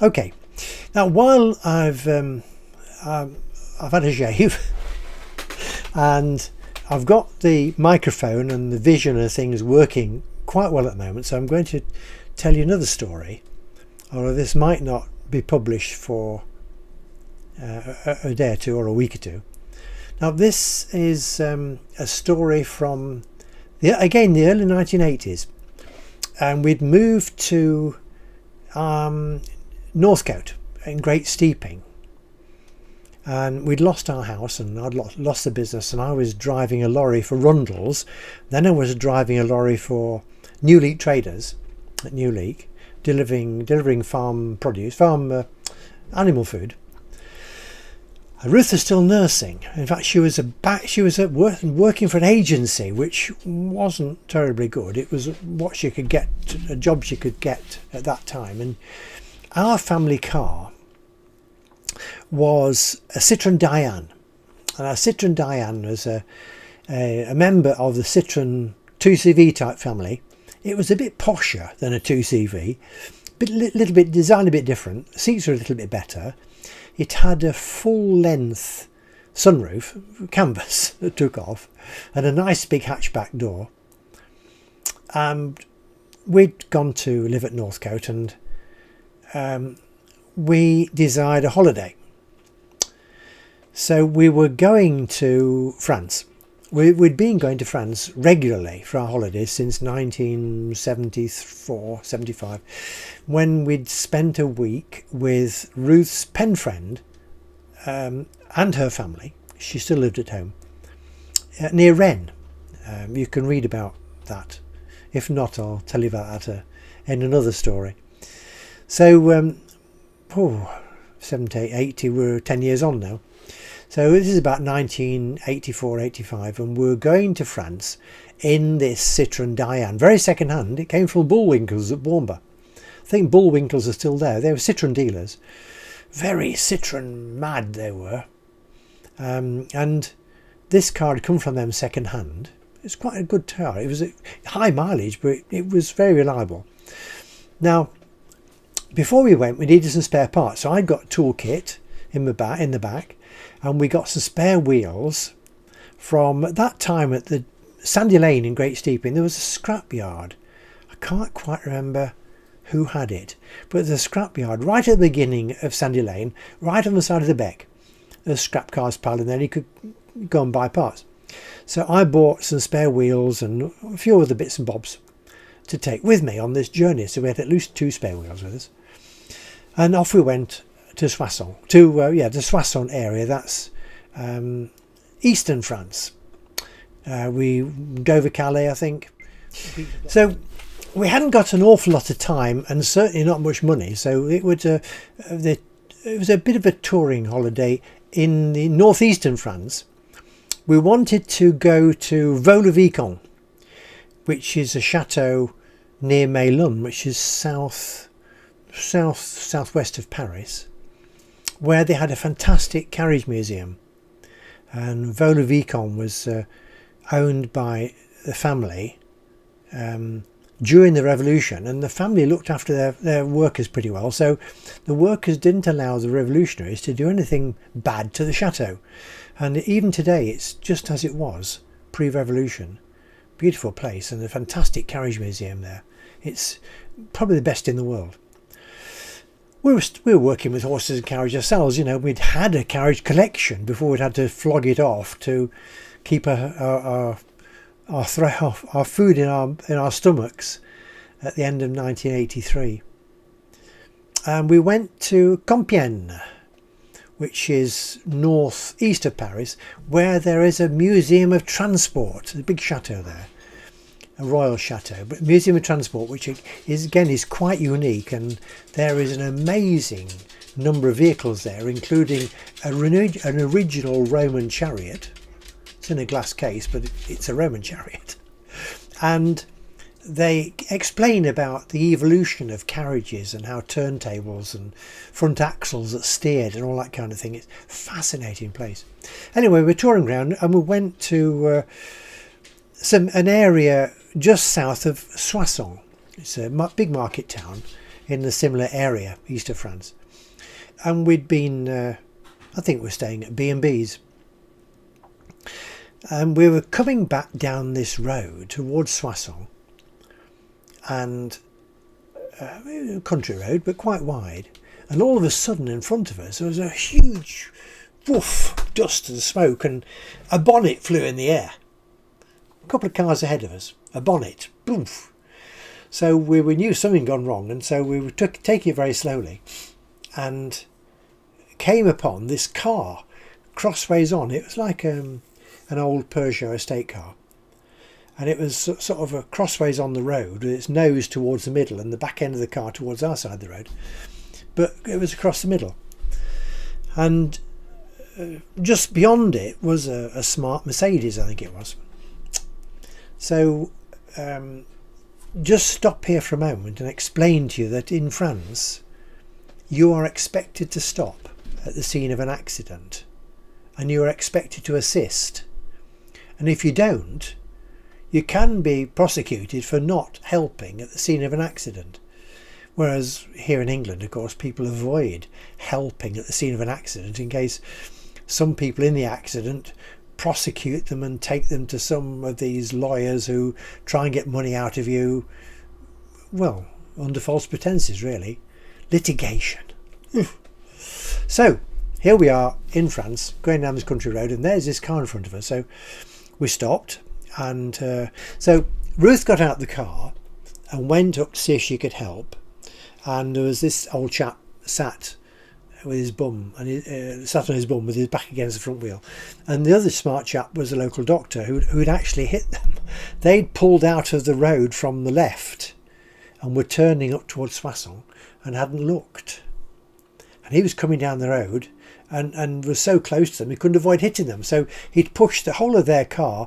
Okay, now while I've had a shave and I've got the microphone and the vision of things working quite well at the moment, so I'm going to tell you another story, although this might not be published for a day or two or a week or two. Now this is a story from the early 1980s, and we'd moved to Northcote in Great Steeping, and we'd lost our house and I'd lost the business, and I was driving a lorry for Rundle's. Then I was driving a lorry for New Leak Traders at New Leak, delivering farm produce, animal food. Ruth is still nursing. In fact, she was working for an agency which wasn't terribly good. It was what she could get, a job she could get at that time. And our family car was a Citroën Diane, and our Citroën Diane was a member of the Citroën 2CV type family. It was a bit posher than a 2CV, but little bit designed a bit different. Seats were a little bit better. It had a full-length sunroof, canvas that took off, and a nice big hatchback door. And we'd gone to live at Northcote, and we desired a holiday. So we were going to France. We'd been going to France regularly for our holidays since 1974, 75, when we'd spent a week with Ruth's pen friend and her family. She still lived at home, near Rennes. You can read about that. If not, I'll tell you about that in another story. So, 78, 80, we're 10 years on now. So this is about 1984, 85, and we're going to France in this Citroën Diane, very second hand. It came from Bullwinkles at Bournemouth. I think Bullwinkles are still there. They were Citroën dealers. Very Citroën mad they were. And this car had come from them second hand. It's quite a good car. It was a high mileage, but it was very reliable. Now, before we went, we needed some spare parts. So I got a toolkit in the back. And we got some spare wheels from, at that time, at the Sandy Lane in Great Steeping. There was a scrap yard. I can't quite remember who had it, but there's a scrap yard right at the beginning of Sandy Lane, right on the side of the beck. There's scrap cars piled in there. You could go and buy parts. So I bought some spare wheels and a few other bits and bobs to take with me on this journey. So we had at least 2 spare wheels with us, and off we went to Soissons, the Soissons area. That's eastern France. We Dover, Calais, I think. So we hadn't got an awful lot of time, and certainly not much money. So it was a bit of a touring holiday in the northeastern France. We wanted to go to Vaux-le-Vicomte, which is a chateau near Melun, which is southwest of Paris, where they had a fantastic carriage museum. And Vaux-le-Vicomte was owned by the family during the revolution, and the family looked after their workers pretty well. So the workers didn't allow the revolutionaries to do anything bad to the chateau. And even today it's just as it was pre-revolution. Beautiful place, and a fantastic carriage museum there. It's probably the best in the world. We were working with horses and carriage ourselves. You know, we'd had a carriage collection before we'd had to flog it off to keep our food in our stomachs at the end of 1983. And we went to Compiègne, which is northeast of Paris, where there is a museum of transport. There's a big chateau there, a royal chateau, but museum of transport, which is quite unique, and there is an amazing number of vehicles there, including an original Roman chariot. It's in a glass case, but it's a Roman chariot. And they explain about the evolution of carriages and how turntables and front axles that steered and all that kind of thing. It's a fascinating place. Anyway, we're touring around, and we went to an area just south of Soissons. It's a big market town. in a similar area east of France. And we'd been, I think we were staying at B&B's. And we were coming back down this road towards Soissons, and country road, but quite wide. And all of a sudden in front of us there was a huge woof, dust and smoke, and a bonnet flew in the air. A couple of cars ahead of us, a bonnet, boof. So we knew something had gone wrong, and so we were taking it very slowly, and came upon this car crossways on. It was like an old Peugeot estate car, and it was sort of a crossways on the road with its nose towards the middle and the back end of the car towards our side of the road, but it was across the middle. And just beyond it was a smart Mercedes, I think it was. So just stop here for a moment and explain to you that in France you are expected to stop at the scene of an accident, and you are expected to assist, and if you don't, you can be prosecuted for not helping at the scene of an accident. Whereas here in England, of course, people avoid helping at the scene of an accident in case some people in the accident prosecute them and take them to some of these lawyers who try and get money out of you, well, under false pretenses, really. Litigation. So here we are in France, going down this country road, and there's this car in front of us. So we stopped, and so Ruth got out the car and went up to see if she could help. And there was this old chap sat with his bum, and sat on his bum with his back against the front wheel. And the other smart chap was a local doctor who'd actually hit them. They'd pulled out of the road from the left and were turning up towards Soissons and hadn't looked. And he was coming down the road and was so close to them he couldn't avoid hitting them. So he'd pushed the whole of their car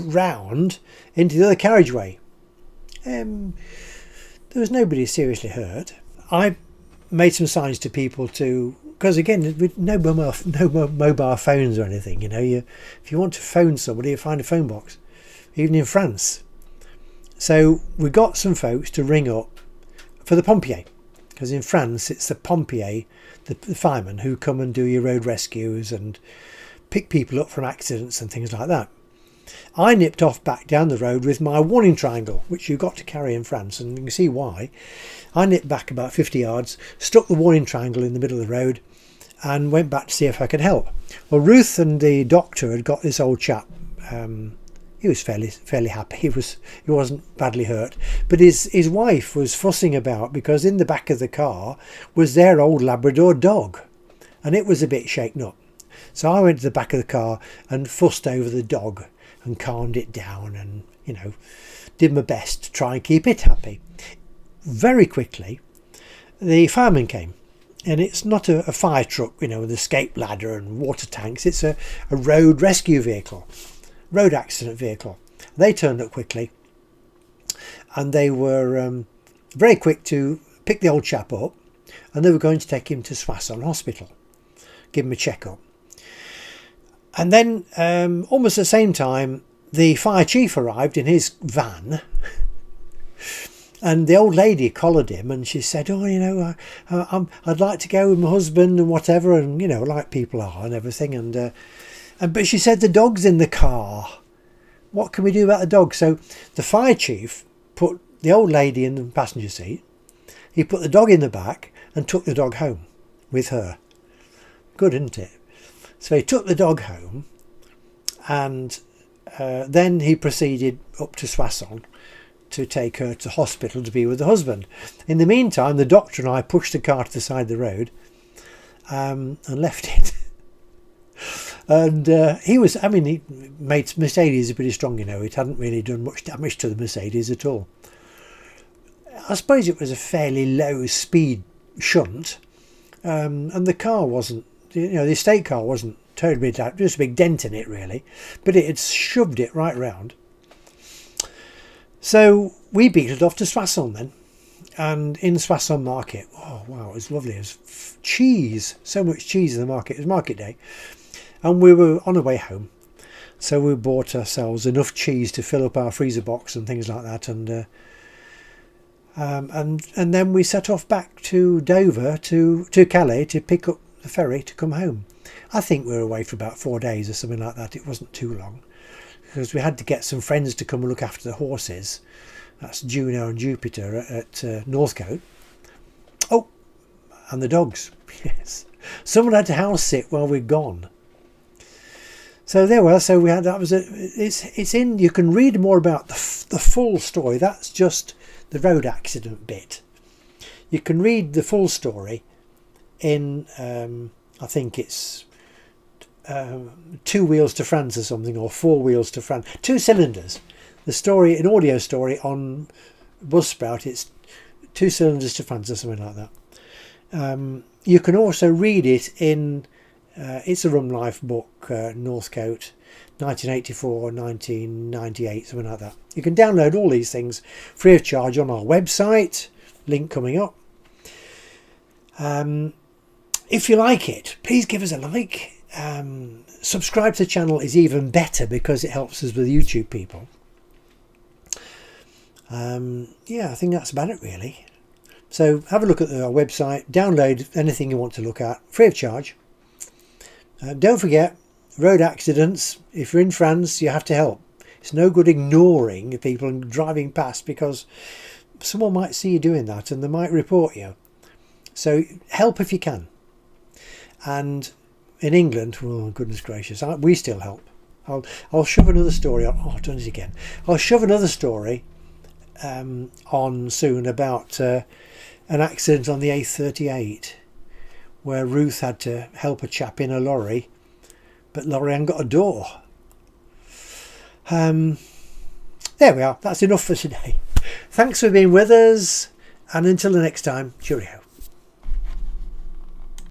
round into the other carriageway. There was nobody seriously hurt. I made some signs to people to, because again, with no mobile phones or anything, you know, if you want to phone somebody, you find a phone box, even in France. So we got some folks to ring up for the pompier, because in France it's the pompier, the firemen, who come and do your road rescues and pick people up from accidents and things like that. I nipped off back down the road with my warning triangle, which you've got to carry in France, and you can see why. I nipped back about 50 yards, stuck the warning triangle in the middle of the road, and went back to see if I could help. Well, Ruth and the doctor had got this old chap. He was fairly happy. He wasn't badly hurt, but his wife was fussing about because in the back of the car was their old Labrador dog, and it was a bit shaken up. So I went to the back of the car and fussed over the dog and calmed it down, and, you know, did my best to try and keep it happy. Very quickly the fireman came, and it's not a fire truck, you know, with escape ladder and water tanks. It's a road rescue vehicle, road accident vehicle. They turned up quickly, and they were very quick to pick the old chap up, and they were going to take him to Soissons Hospital, give him a check-up. And then almost at the same time the fire chief arrived in his van, and the old lady collared him, and she said, oh, you know, I'd like to go with my husband and whatever, and, you know, like people are and everything, and but she said the dog's in the car. What can we do about the dog? So the fire chief put the old lady in the passenger seat, he put the dog in the back and took the dog home with her. Good, isn't it? So he took the dog home, and then he proceeded up to Soissons to take her to hospital to be with the husband. In the meantime, the doctor and I pushed the car to the side of the road and left it. And he made Mercedes pretty strong, you know. It hadn't really done much damage to the Mercedes at all. I suppose it was a fairly low speed shunt, and the car wasn't, you know, the estate car wasn't terribly down, just a big dent in it really, but it had shoved it right round. So we beat it off to Soissons then, and in Soissons market, oh wow, it was lovely. It was cheese, so much cheese in the market. It was market day, and we were on our way home, so we bought ourselves enough cheese to fill up our freezer box and things like that, and And then we set off back to Dover, to Calais, to pick up the ferry to come home. I think we were away for about 4 days or something like that. It wasn't too long, because we had to get some friends to come and look after the horses. That's Juno and Jupiter at Northcote. Oh, and the dogs. Yes, someone had to house sit while we'd gone. So there we are. So we had that was a. It's in. You can read more about the full story. That's just the road accident bit. You can read the full story in. I think it's 2 Wheels to France or something, or 4 Wheels to France. 2 Cylinders. The story, an audio story on Buzzsprout. It's 2 Cylinders to France or something like that. You can also read it in It's a Rum Life book, Northcote, 1984, 1998, something like that. You can download all these things free of charge on our website, link coming up. If you like it, please give us a like. Subscribe to the channel is even better because it helps us with YouTube people. Yeah, I think that's about it really. So have a look at our website, download anything you want to look at, free of charge. Don't forget, road accidents, if you're in France, you have to help. It's no good ignoring people and driving past, because someone might see you doing that and they might report you. So help if you can. And in England, oh goodness gracious, we still help. I'll shove another story on. Oh, I've done it again. I'll shove another story on soon about an accident on the A38 where Ruth had to help a chap in a lorry, but lorry hadn't got a door. There we are. That's enough for today. Thanks for being with us, and until the next time, cheerio.